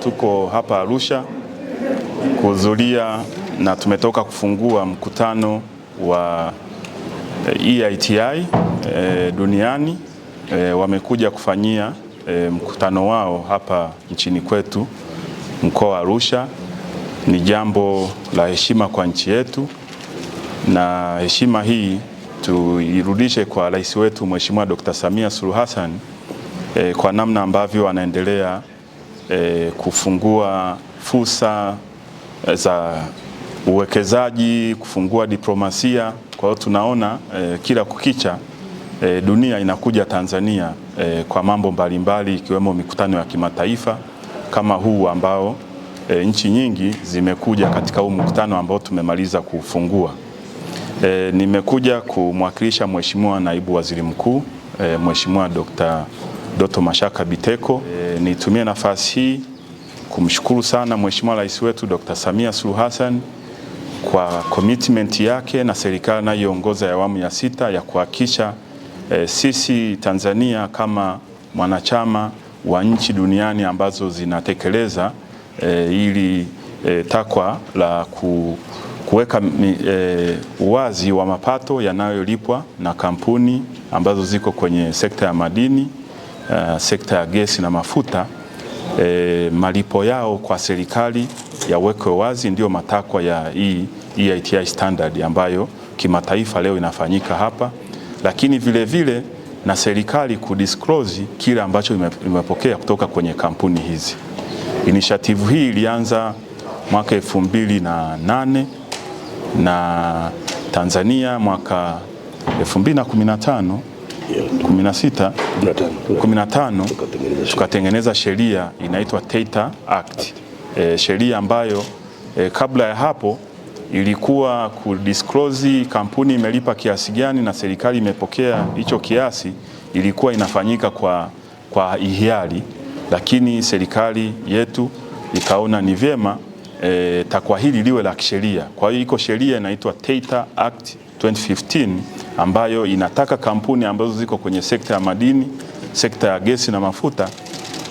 tuko hapa Arusha kuhudhuria na tumetoka kufungua mkutano wa EITI duniani. Wamekuja kufanyia mkutano wao hapa nchini kwetu mkoa wa Arusha. Ni jambo la heshima kwa nchi yetu, na heshima hii tuirudishe kwa rais wetu Mheshimiwa Dr. Samia Suluhu Hassan kwa namna ambavyo anaendelea kufungua fursa za uwekezaji, kufungua diplomasia. Kwa hiyo tunaona kila kukicha dunia inakuja Tanzania kwa mambo mbalimbali, ikiwemo mikutano ya kimataifa kama huu ambao nchi nyingi zimekuja katika huu mkutano ambao tumemaliza kufungua. Nimekuja kumwakilisha Mheshimiwa Naibu Waziri Mkuu Mheshimiwa Dr. Doto Mashaka Biteko. Nitumie nafasi hii kumshukuru sana Mheshimiwa Rais wetu Dr. Samia Suluhu Hassan kwa commitment yake na serikali anayoongoza ya awamu ya 6 ya kuhakikisha sisi Tanzania kama mwanachama wa nchi duniani ambazo zinatekeleza ili takwa la kuweka uwazi wa mapato yanayolipwa na kampuni ambazo ziko kwenye sekta ya madini, sekta ya gesi na mafuta. Malipo yao kwa serikali yawekwe wazi, ndio matakwa ya hii EITI standard ambayo kimataifa leo inafanyika hapa, lakini vile vile na serikali kudisclose kile ambacho imepokea kutoka kwenye kampuni hizi. Initiative hii ilianza mwaka 2008 na Tanzania mwaka 2015 15 tukatengeneza sheria inaitwa Data Act. Sheria ambayo kabla ya hapo ilikuwa kudisclose kampuni imelipa kiasi gani na serikali imepokea hicho kiasi, ilikuwa inafanyika kwa hiari, lakini serikali yetu ikaona ni vyema takwa hili liwe la kisheria. Kwa hiyo iko sheria inaitwa Data Act 2015 ambayo inataka kampuni ambazo ziko kwenye sekta ya madini, sekta ya gesi na mafuta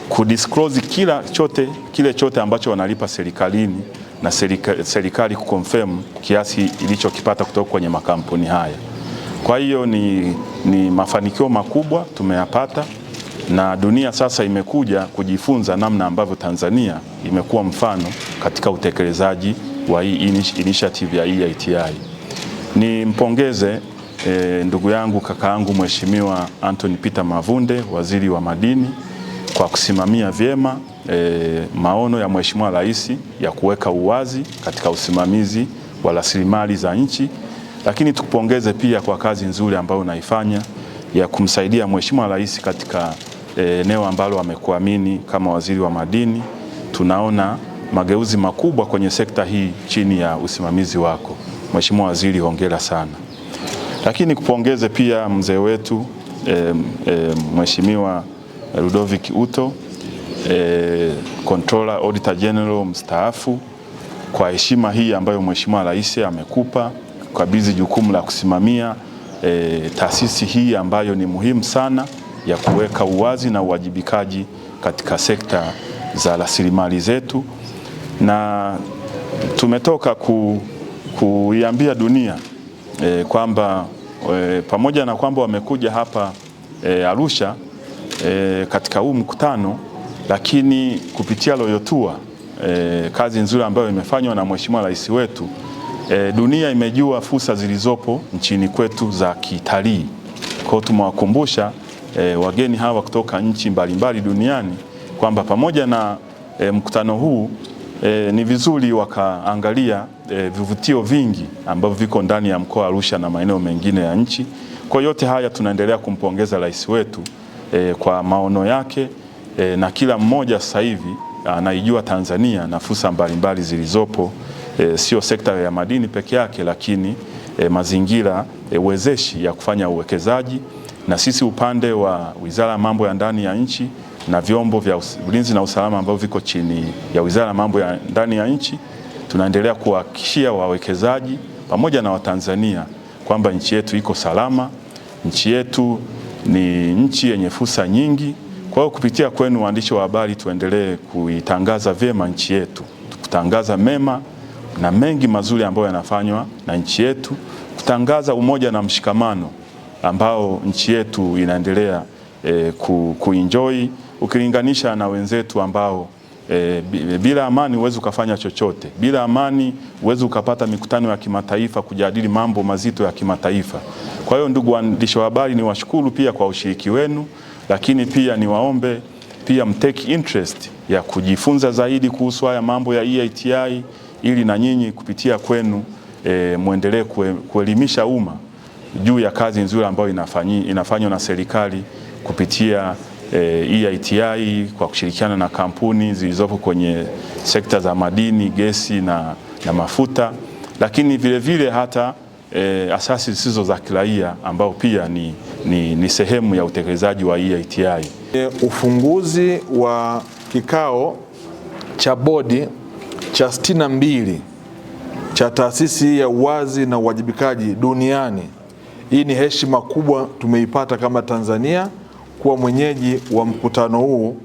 kudisclose kile chote ambacho wanalipa serikalini, na serikali kuconfirm kiasi ilichokipata kutoka kwenye makampuni haya. Kwa hiyo ni mafanikio makubwa tumeyapata, na dunia sasa imekuja kujifunza namna ambavyo Tanzania imekuwa mfano katika utekelezaji wa hii initiative ya EITI. Nimpongeze ndugu yangu kakaangu Mheshimiwa Anthony Peter Mavunde, Waziri wa Madini, kwa kusimamia vyema maono ya Mheshimiwa Rais ya kuweka uwazi katika usimamizi wa rasilimali za nchi, lakini tukupongeze pia kwa kazi nzuri ambayo unaifanya ya kumsaidia Mheshimiwa Rais katika eneo ambalo amekuamini kama Waziri wa Madini. Tunaona mageuzi makubwa kwenye sekta hii chini ya usimamizi wako. Mheshimiwa Waziri, hongera sana. Lakini kupongeze pia mzee wetu Mheshimiwa Ludovick Uto, Controller Auditor General mstaafu, kwa heshima hii ambayo Mheshimiwa Rais amekupa kukabidhi jukumu la kusimamia taasisi hii ambayo ni muhimu sana ya kuweka uwazi na uwajibikaji katika sekta za rasilimali zetu. Na tumetoka kuiambia dunia kwamba pamoja na kwamba wamekuja hapa Arusha katika huu mkutano, lakini kupitia Royal Tour, kazi nzuri ambayo imefanywa na Mheshimiwa Rais wetu, dunia imejua fursa zilizopo nchini kwetu za kitalii. Kwa hiyo tumewakumbusha wageni hawa kutoka nchi mbalimbali duniani kwamba pamoja na mkutano huu ni vizuri wakaangalia vivutio vingi ambavyo viko ndani ya mkoa wa Arusha na maeneo mengine ya nchi. Kwa yote haya tunaendelea kumpongeza rais wetu kwa maono yake, na kila mmoja sasa hivi anaijua Tanzania na fursa mbalimbali zilizopo, sio sekta ya madini peke yake, lakini mazingira wezeshi ya kufanya uwekezaji. Na sisi upande wa Wizara ya Mambo ya Ndani ya Nchi na vyombo vya ulinzi na usalama ambavyo viko chini ya Wizara ya Mambo ya Ndani ya Nchi, tunaendelea kuhakikishia wawekezaji pamoja na Watanzania kwamba nchi yetu iko salama. Nchi yetu ni nchi yenye fursa nyingi. Kwa hiyo kupitia kwenu waandishi wa habari, tuendelee kuitangaza vyema nchi yetu, kutangaza mema na mengi mazuri ambayo yanafanywa na nchi yetu, kutangaza umoja na mshikamano ambao nchi yetu inaendelea kuenjoy ukilinganisha na wenzetu ambao bila amani huwezi ukafanya chochote. Bila amani huwezi ukapata mikutano ya kimataifa kujadili mambo mazito ya kimataifa. Kwa hiyo ndugu waandishi wa habari, niwashukuru pia kwa ushiriki wenu, lakini pia niwaombe pia mtake interest ya kujifunza zaidi kuhusu haya mambo ya EITI, ili na nyinyi kupitia kwenu muendelee kuelimisha umma juu ya kazi nzuri ambayo inafanywa na serikali kupitia EITI kwa kushirikiana na kampuni zilizopo kwenye sekta za madini, gesi na mafuta, lakini vile vile hata asasi zisizo za kiraia ambao pia ni sehemu ya utekelezaji wa EITI. Ufunguzi wa kikao cha bodi cha 62 cha taasisi ya uwazi na uwajibikaji duniani. Hii ni heshima kubwa tumeipata kama Tanzania kuwa mwenyeji wa mkutano huu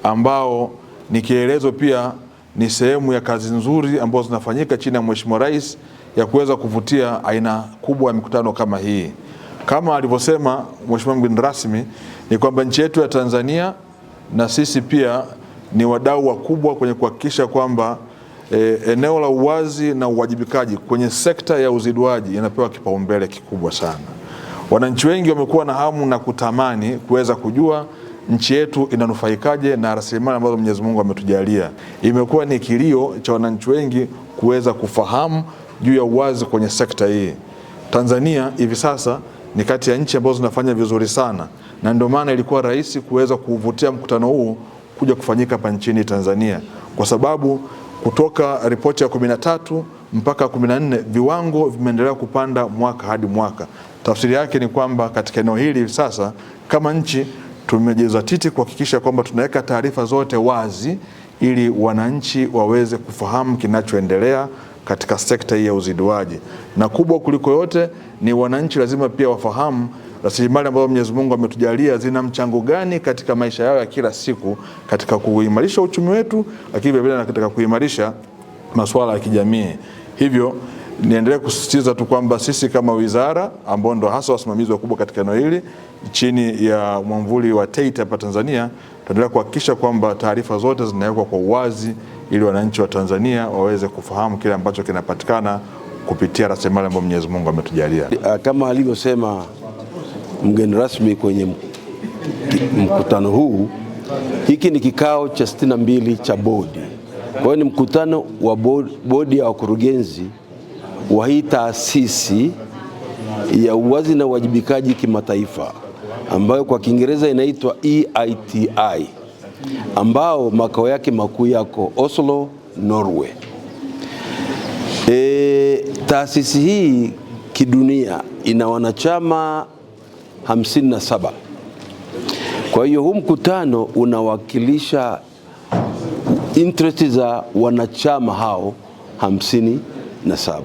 ambao ni kielezo, pia ni sehemu ya kazi nzuri ambazo zinafanyika chini ya Mheshimiwa Rais ya kuweza kuvutia aina kubwa ya mikutano kama hii. Kama alivyosema Mheshimiwa mgeni rasmi, ni kwamba nchi yetu ya Tanzania na sisi pia ni wadau wakubwa kwenye kuhakikisha kwamba eneo la uwazi na uwajibikaji kwenye sekta ya uziduaji inapewa kipaumbele kikubwa sana. Wananchi wengi wamekuwa na hamu na kutamani kuweza kujua nchi yetu inanufaikaje na rasilimali ambazo Mwenyezi Mungu ametujalia. Imekuwa ni kilio cha wananchi wengi kuweza kufahamu juu ya uwazi kwenye sekta hii. Tanzania hivi sasa ni kati ya nchi ambazo zinafanya vizuri sana, na ndio maana ilikuwa rahisi kuweza kuvutia mkutano huu kuja kufanyika hapa nchini Tanzania, kwa sababu kutoka ripoti ya 13 mpaka 14 viwango vimeendelea kupanda mwaka hadi mwaka. Tafsiri yake ni kwamba katika eneo hili sasa kama nchi tumejizatiti kuhakikisha kwamba tunaweka taarifa zote wazi ili wananchi waweze kufahamu kinachoendelea katika sekta hii ya uziduaji. Na kubwa kuliko yote ni wananchi lazima pia wafahamu rasilimali ambazo Mwenyezi Mungu ametujalia zina mchango gani katika maisha yao ya kila siku, katika kuimarisha uchumi wetu, lakini vile vile katika kuimarisha masuala ya kijamii. Hivyo niendelee kusisitiza tu kwamba sisi kama wizara ambao ndo hasa wasimamizi wakubwa katika eneo hili chini ya mwamvuli wa TEITA hapa Tanzania, tunaendelea kuhakikisha kwamba taarifa zote zinawekwa kwa uwazi ili wananchi wa Tanzania waweze kufahamu kile ambacho kinapatikana kupitia rasilimali ambayo Mwenyezi Mungu ametujalia. Kama alivyosema mgeni rasmi kwenye mkutano huu, hiki ni kikao cha 62 cha bodi. Kwa hiyo ni mkutano wa bodi ya wakurugenzi wa hii taasisi ya uwazi na uwajibikaji kimataifa ambayo kwa Kiingereza inaitwa EITI, ambao makao yake makuu yako Oslo, Norway. Taasisi hii kidunia ina wanachama 57. Kwa hiyo huu mkutano unawakilisha interest za wanachama hao 57.